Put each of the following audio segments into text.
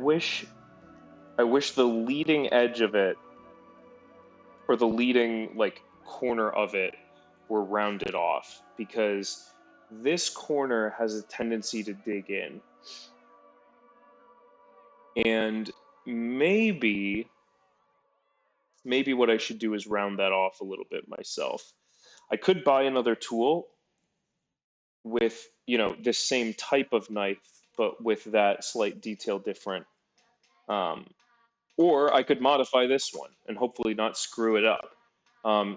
wish the leading edge of it, or the leading like corner of it, were rounded off, because this corner has a tendency to dig in. And maybe what I should do is round that off a little bit myself. I could buy another tool with, this same type of knife, but with that slight detail different. Or I could modify this one and hopefully not screw it up.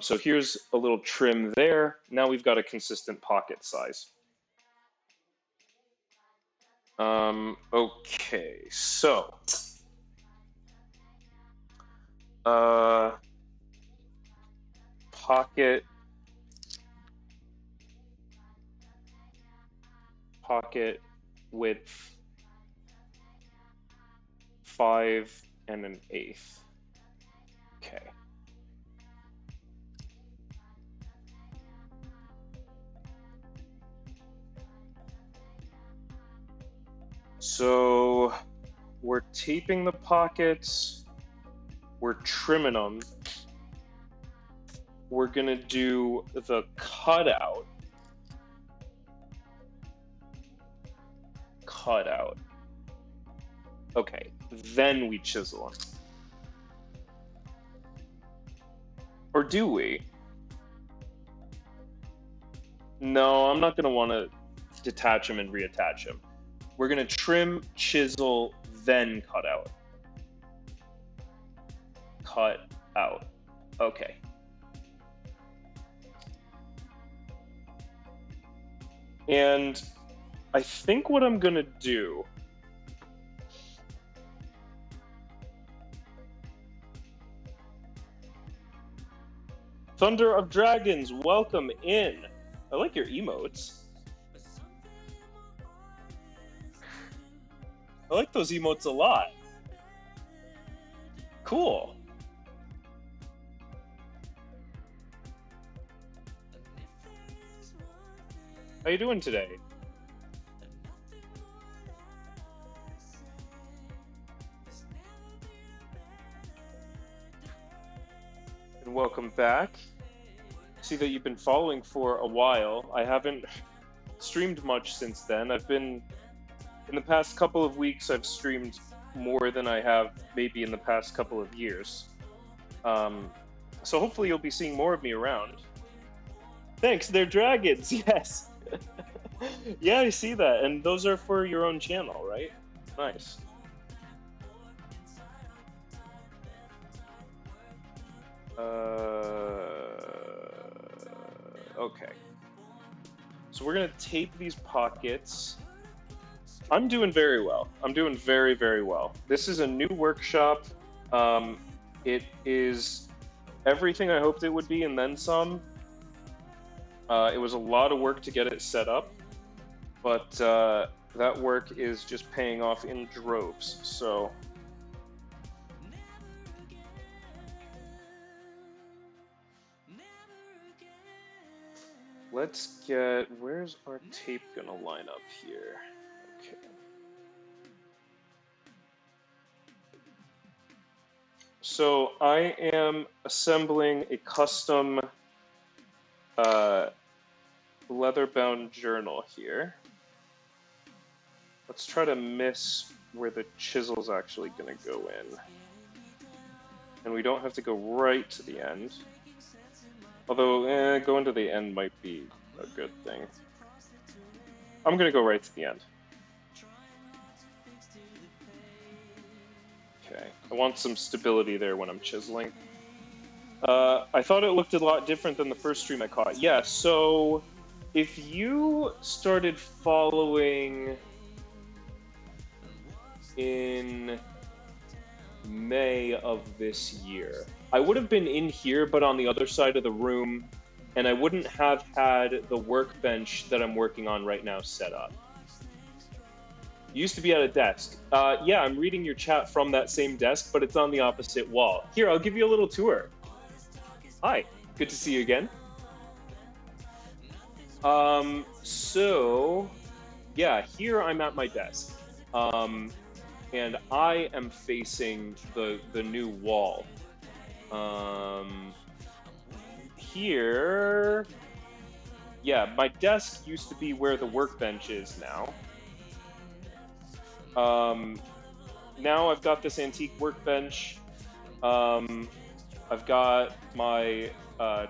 So here's a little trim there. Now we've got a consistent pocket size. Okay, so pocket width 5 1/8. Okay. So we're taping the pockets, we're trimming them. We're gonna do the cutout. Okay, then we chisel them. Or do we? No, I'm not gonna want to detach them and reattach them. We're gonna trim, chisel, then cut out. Cut out. Okay. And I think what I'm gonna do, Thunder of Dragons, welcome in. I like your emotes. I like those emotes a lot. Cool. How you doing today? And welcome back. See that you've been following for a while. I haven't streamed much since then. In the past couple of weeks, I've streamed more than I have maybe in the past couple of years. So hopefully you'll be seeing more of me around. Thanks, they're dragons, yes. Yeah, I see that, and those are for your own channel, right? Nice. Okay. So we're gonna tape these pockets. I'm doing very well. I'm doing very, very well. This is a new workshop. It is everything I hoped it would be and then some. It was a lot of work to get it set up, but that work is just paying off in droves, so... Let's get... Where's our tape gonna line up here? Okay. So I am assembling a custom leather-bound journal here. Let's try to miss where the chisel's actually gonna go in. And we don't have to go right to the end. Although, going to the end might be a good thing. I'm gonna go right to the end. Okay, I want some stability there when I'm chiseling. I thought it looked a lot different than the first stream I caught. Yeah, so if you started following in May of this year, I would have been in here, but on the other side of the room, and I wouldn't have had the workbench that I'm working on right now set up. Used to be at a desk. Yeah, I'm reading your chat from that same desk, but it's on the opposite wall. Here, I'll give you a little tour. Hi, good to see you again. So, yeah, here I'm at my desk. and I am facing the new wall. Um, Here, yeah, my desk used to be where the workbench is now. Um, Now I've got this antique workbench. Um, I've got my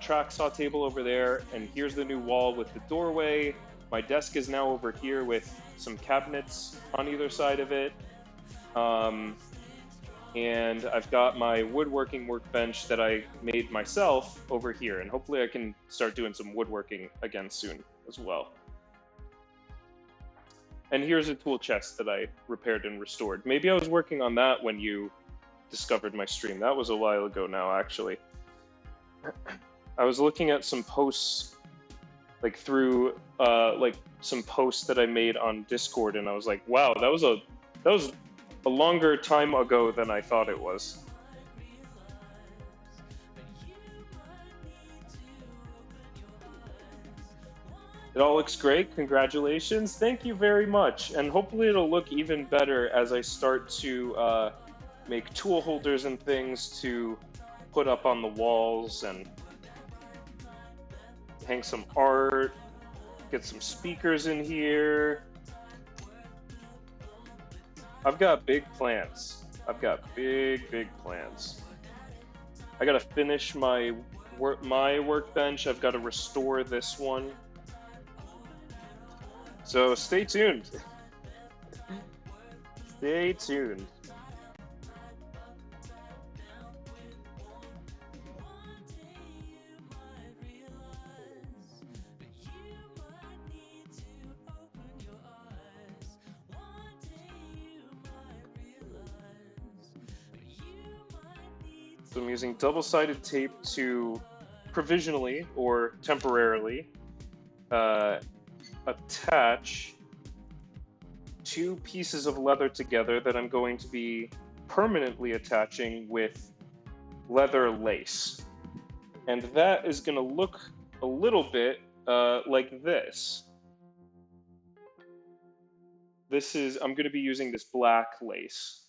track saw table over there, and here's the new wall with the doorway. My desk is now over here with some cabinets on either side of it. Um, and I've got my woodworking workbench that I made myself over here, and hopefully I can start doing some woodworking again soon as well. And here's a tool chest that I repaired and restored. Maybe I was working on that when you discovered my stream. That was a while ago now, actually. I was looking at some posts, like through like some posts that I made on Discord, and I was like, wow, that was a longer time ago than I thought it was. It all looks great. Congratulations. Thank you very much. And hopefully it'll look even better as I start to make tool holders and things to put up on the walls and hang some art, get some speakers in here. I've got big plans. I've got big plans. I gotta finish my workbench. I've got to restore this one. So stay tuned. Stay tuned. So I'm using double-sided tape to provisionally or temporarily attach two pieces of leather together that I'm going to be permanently attaching with leather lace. And that is going to look a little bit like this. I'm going to be using this black lace.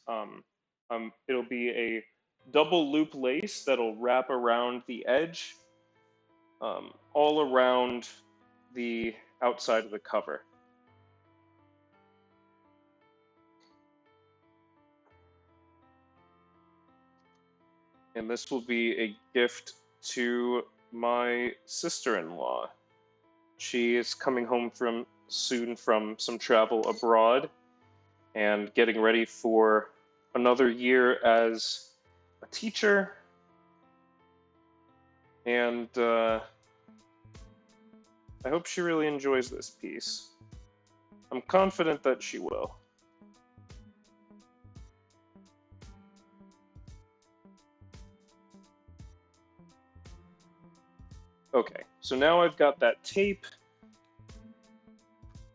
It'll be a double loop lace that'll wrap around the edge, all around the outside of the cover. And this will be a gift to my sister-in-law. She is coming home soon from some travel abroad and getting ready for another year as a teacher. And I hope she really enjoys this piece. I'm confident that she will. Okay, so now I've got that tape.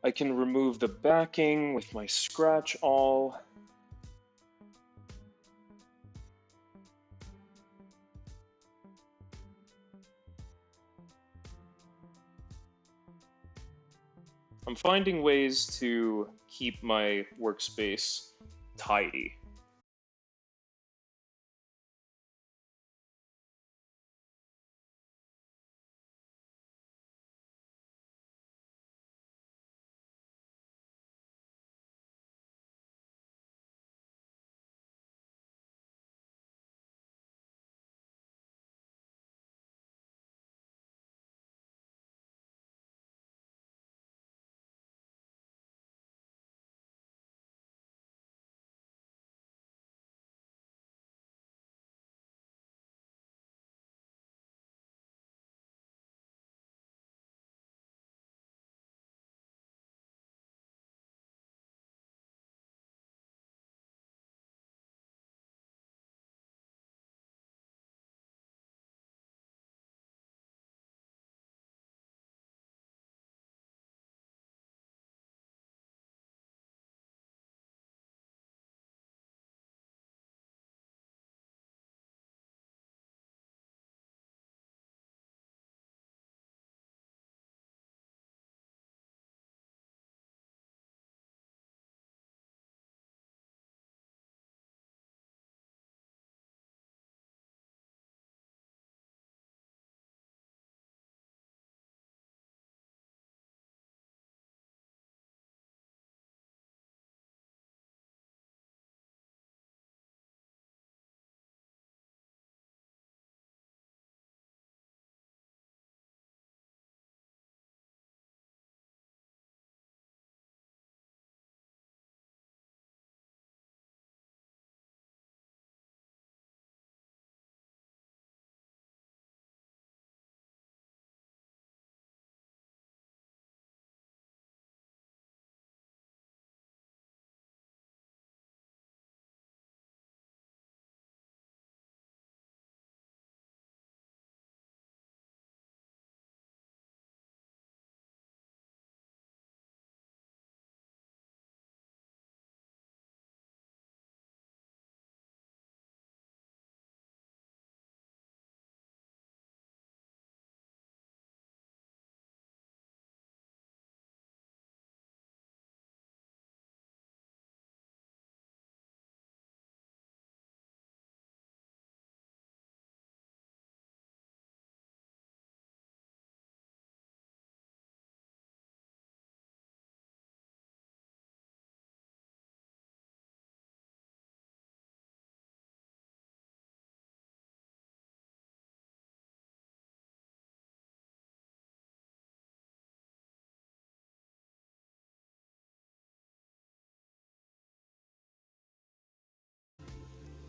I can remove the backing with my scratch awl. I'm finding ways to keep my workspace tidy.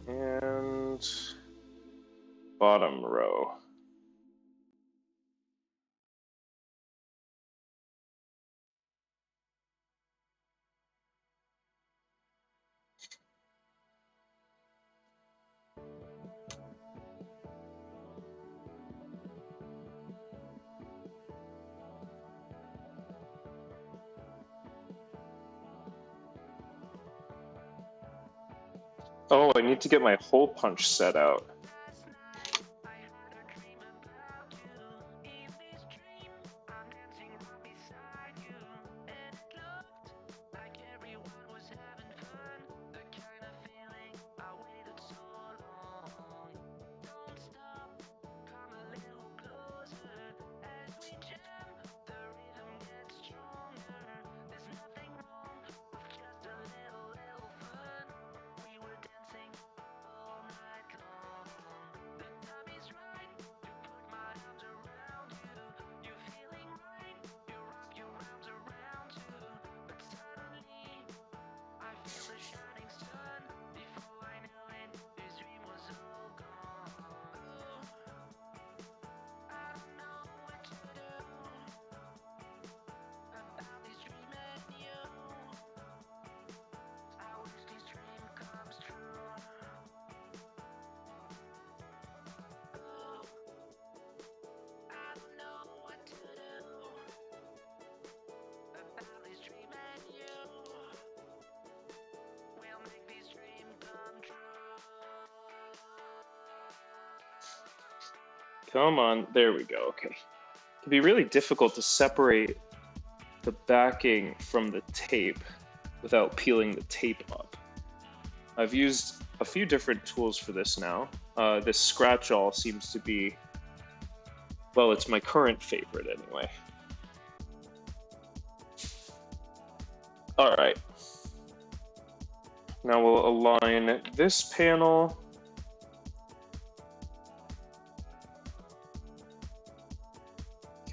And bottom row. Oh, I need to get my hole punch set out. Come on, there we go, okay. It can be really difficult to separate the backing from the tape without peeling the tape up. I've used a few different tools for this now. This scratch-all seems to be, well, it's my current favorite anyway. All right. Now we'll align this panel.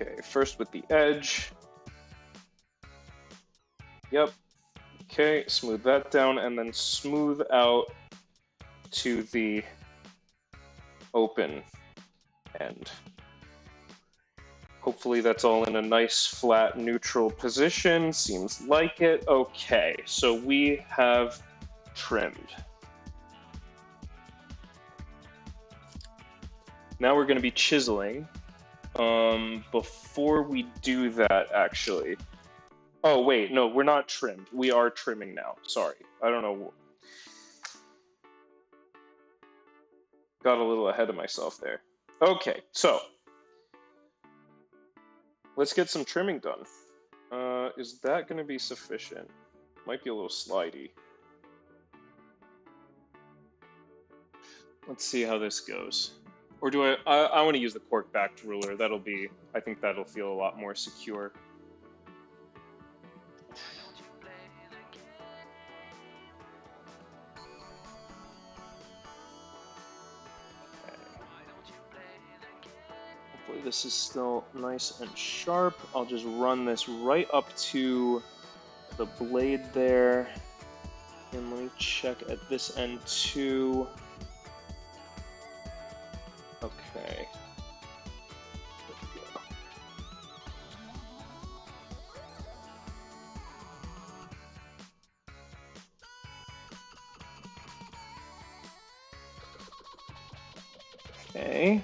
Okay, first with the edge. Yep. Okay, smooth that down and then smooth out to the open end. Hopefully that's all in a nice, flat, neutral position. Seems like it. Okay, so we have trimmed. Now we're going to be chiseling. Before we do that, actually. Oh, wait, no, we're not trimmed. We are trimming now. Sorry. I don't know. Got a little ahead of myself there. Okay, so let's get some trimming done. Is that going to be sufficient? Might be a little slidey. Let's see how this goes. Or do I want to use the cork backed ruler. That'll be, I think that'll feel a lot more secure. Hopefully this is still nice and sharp. I'll just run this right up to the blade there. And let me check at this end too. Okay. Okay.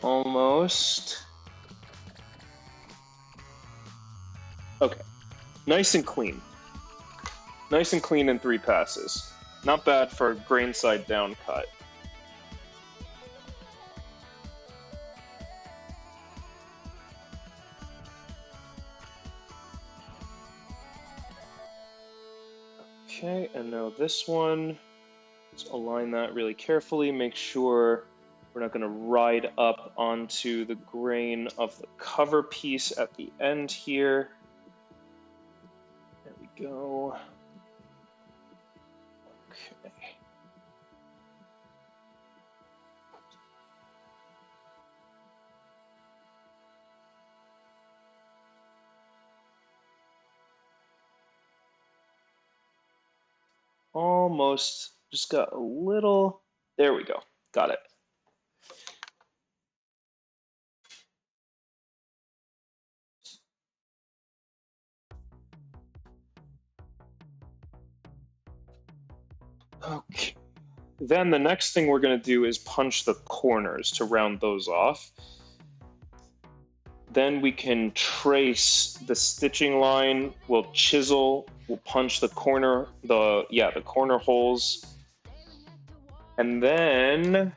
Almost. Okay. Nice and clean. Nice and clean in 3 passes. Not bad for a grain side down cut. Okay, and now this one. Let's align that really carefully. Make sure we're not going to ride up onto the grain of the cover piece at the end here. There we go. Okay. Almost Just got a little, there we go, got it. Okay. Then the next thing we're going to do is punch the corners to round those off. Then we can trace the stitching line. We'll chisel. We'll punch the corner, the corner holes, and then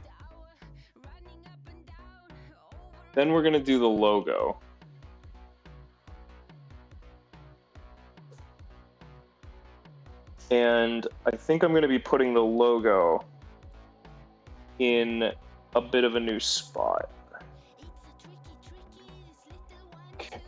we're going to do the logo. And I think I'm going to be putting the logo in a bit of a new spot. Okay.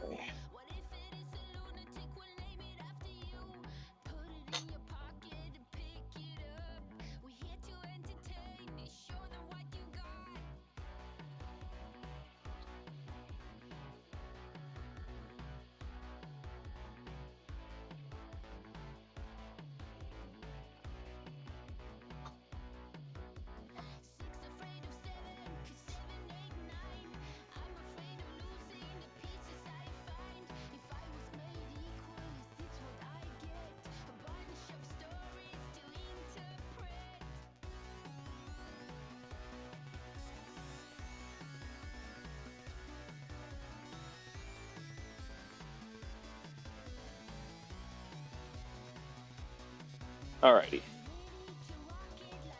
Alrighty.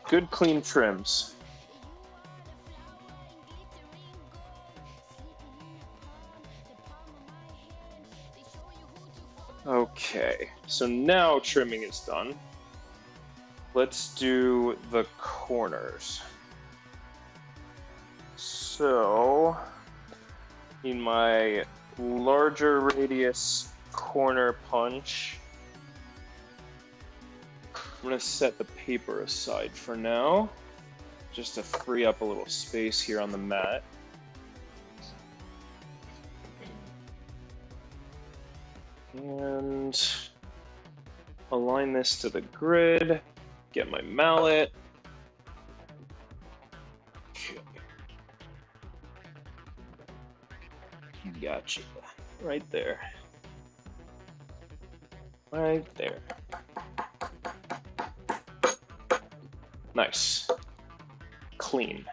Good clean trims. Okay, so now trimming is done. Let's do the corners. So, in my larger radius corner punch, I'm going to set the paper aside for now, just to free up a little space here on the mat. And align this to the grid, get my mallet. Okay. Gotcha. Right there. Right there. Nice. Clean.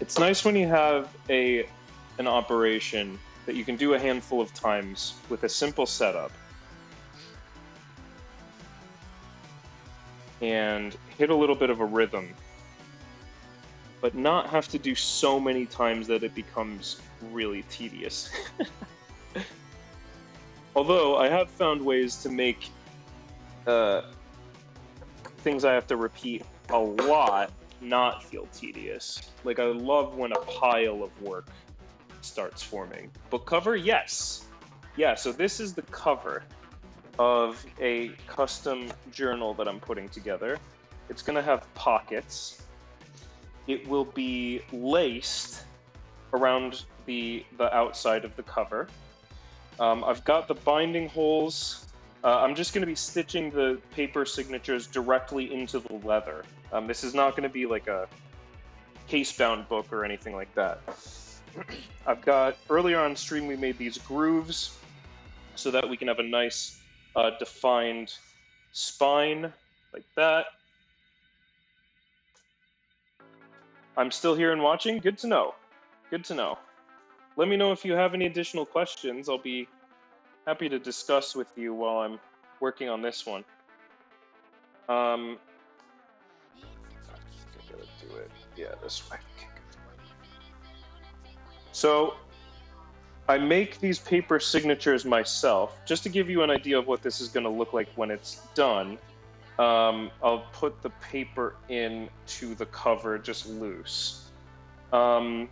It's nice when you have an operation that you can do a handful of times with a simple setup and hit a little bit of a rhythm, but not have to do so many times that it becomes really tedious. Although I have found ways to make things I have to repeat a lot not feel tedious. Like, I love when a pile of work starts forming. Book cover? Yes. Yeah, so this is the cover of a custom journal that I'm putting together. It's going to have pockets. It will be laced around the outside of the cover. I've got the binding holes. I'm just going to be stitching the paper signatures directly into the leather. This is not going to be like a case-bound book or anything like that. I've got, earlier on stream, we made these grooves so that we can have a nice defined spine like that. I'm still here and watching. Good to know. Good to know. Let me know if you have any additional questions. I'll be happy to discuss with you while I'm working on this one. do it. Yeah, this way. So I make these paper signatures myself, just to give you an idea of what this is going to look like when it's done. I'll put the paper into the cover just loose. So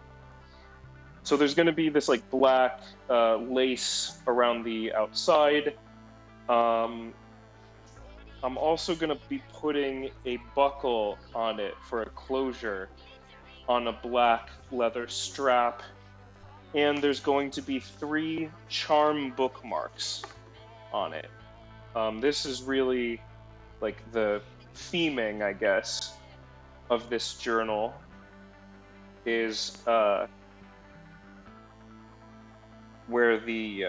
there's going to be this like black lace around the outside. I'm also going to be putting a buckle on it for a closure on a black leather strap. And there's going to be 3 charm bookmarks on it. This is really like the theming, I guess, of this journal is where the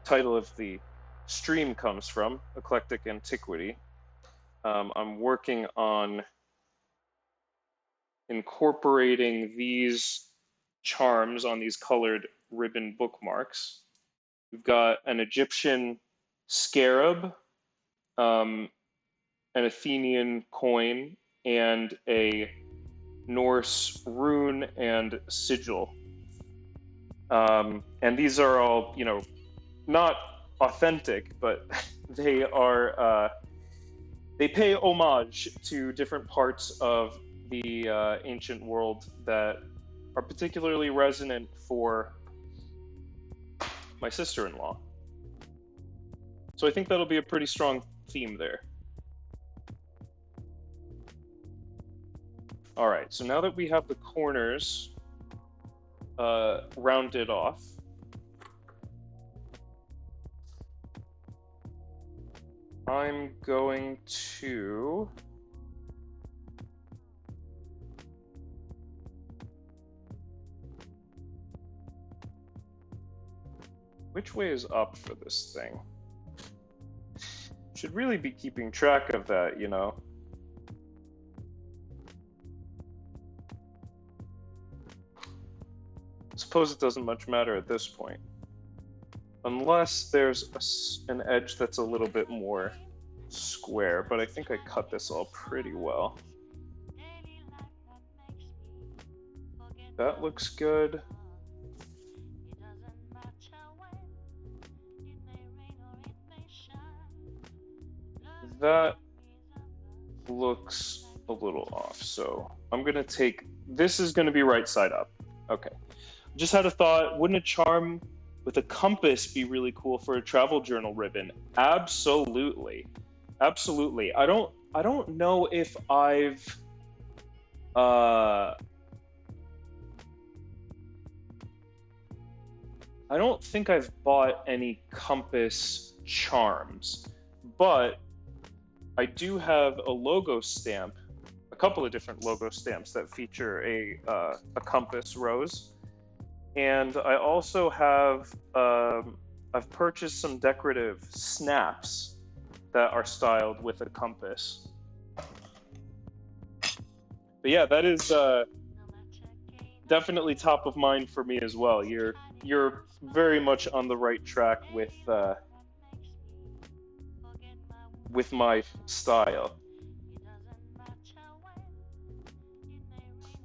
title of the stream comes from, Eclectic Antiquity. I'm working on incorporating these charms on these colored ribbon bookmarks. We've got an Egyptian scarab, an Athenian coin, and a Norse rune and sigil. And these are all, you know, not authentic, but they are they pay homage to different parts of the ancient world that are particularly resonant for my sister-in-law. So I think that'll be a pretty strong theme there. All right, so now that we have the corners rounded off, I'm going to which way is up for this thing? Should really be keeping track of that, you know. Suppose it doesn't much matter at this point. Unless there's an edge that's a little bit more square, but I think I cut this all pretty well. That looks good. That looks a little off, so I'm gonna take, this is gonna be right side up. Okay. Just had a thought, wouldn't a charm with a compass be really cool for a travel journal ribbon? Absolutely. Absolutely. I don't know if I've I don't think I've bought any compass charms, but I do have a logo stamp, a couple of different logo stamps that feature a compass rose. And I also have, I've purchased some decorative snaps that are styled with a compass. But yeah, that is definitely top of mind for me as well. You're very much on the right track with my style.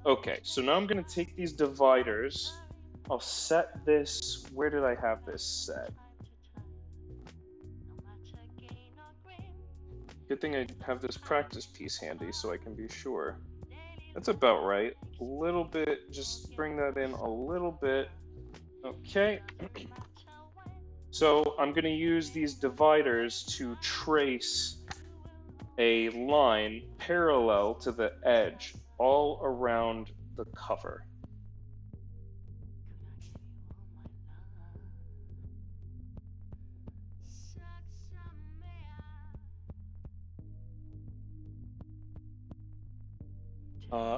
Okay, so now I'm going to take these dividers. I'll set this, where did I have this set? Good thing I have this practice piece handy so I can be sure. That's about right. A little bit, just bring that in a little bit. Okay. So I'm going to use these dividers to trace a line parallel to the edge all around the cover.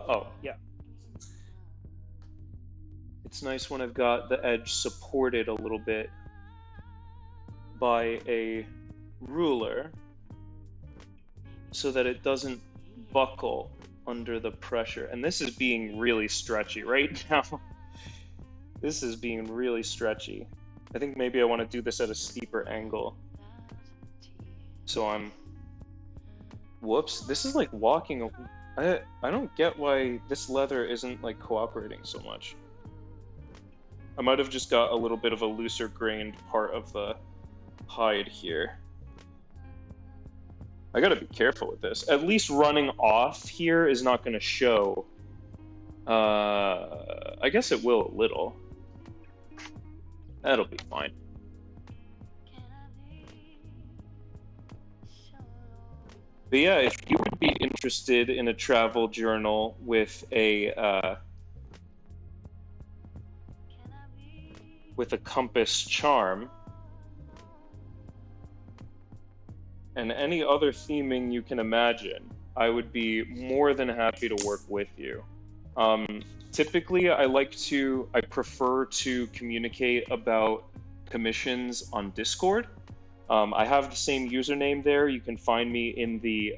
Oh, yeah. It's nice when I've got the edge supported a little bit by a ruler so that it doesn't buckle under the pressure. And this is being really stretchy right now. This is being really stretchy. I think maybe I want to do this at a steeper angle. So I'm Whoops, this is like walking. I don't get why this leather isn't like cooperating so much. I might have just got a little bit of a looser grained part of the hide here. I gotta be careful with this. At least running off here is not gonna show. I guess it will a little. That'll be fine. But yeah, if you would be interested in a travel journal with a compass charm and any other theming you can imagine, I would be more than happy to work with you. Typically, I prefer to communicate about commissions on Discord. I have the same username there. You can find me in the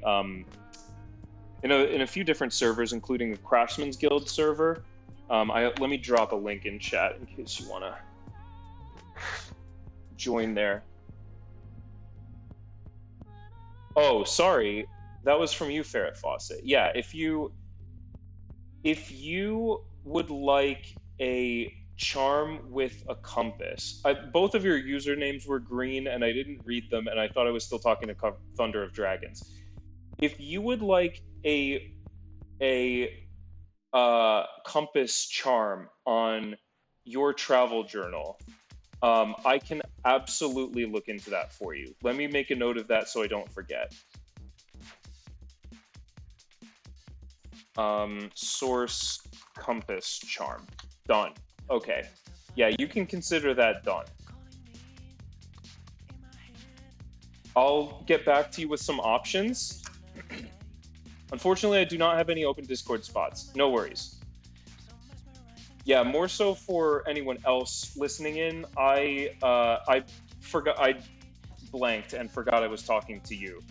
in a few different servers, including the Craftsman's Guild server. Let me drop a link in chat in case you want to join there. Oh, sorry, that was from you, Ferret Fawcett. Yeah, if you would like a charm with a compass, both of your usernames were green, and I didn't read them, and I thought I was still talking to Thunder of Dragons. If you would like a compass charm on your travel journal, I can absolutely look into that for you. Let me make a note of that so I don't forget. Source compass charm. Done. Okay. Yeah, you can consider that done. I'll get back to you with some options. Unfortunately, I do not have any open Discord spots. No worries. Yeah, more so for anyone else listening in. I forgot, I blanked and forgot I was talking to you.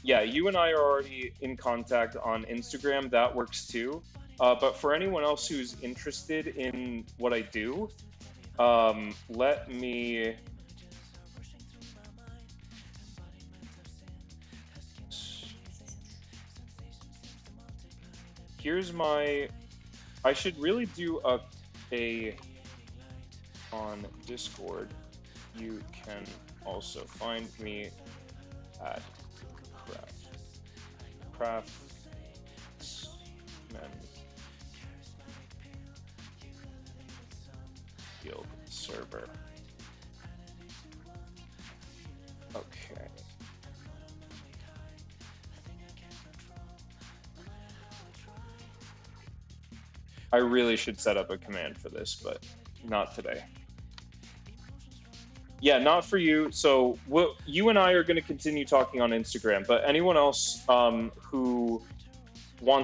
Yeah, you and I are already in contact on Instagram. That works too. But for anyone else who's interested in what I do, let me. Here's my. I should really do a on Discord. You can also find me at craftsman guild server. Okay. I really should set up a command for this, but not today. Yeah, not for you. So you and I are going to continue talking on Instagram, but anyone else who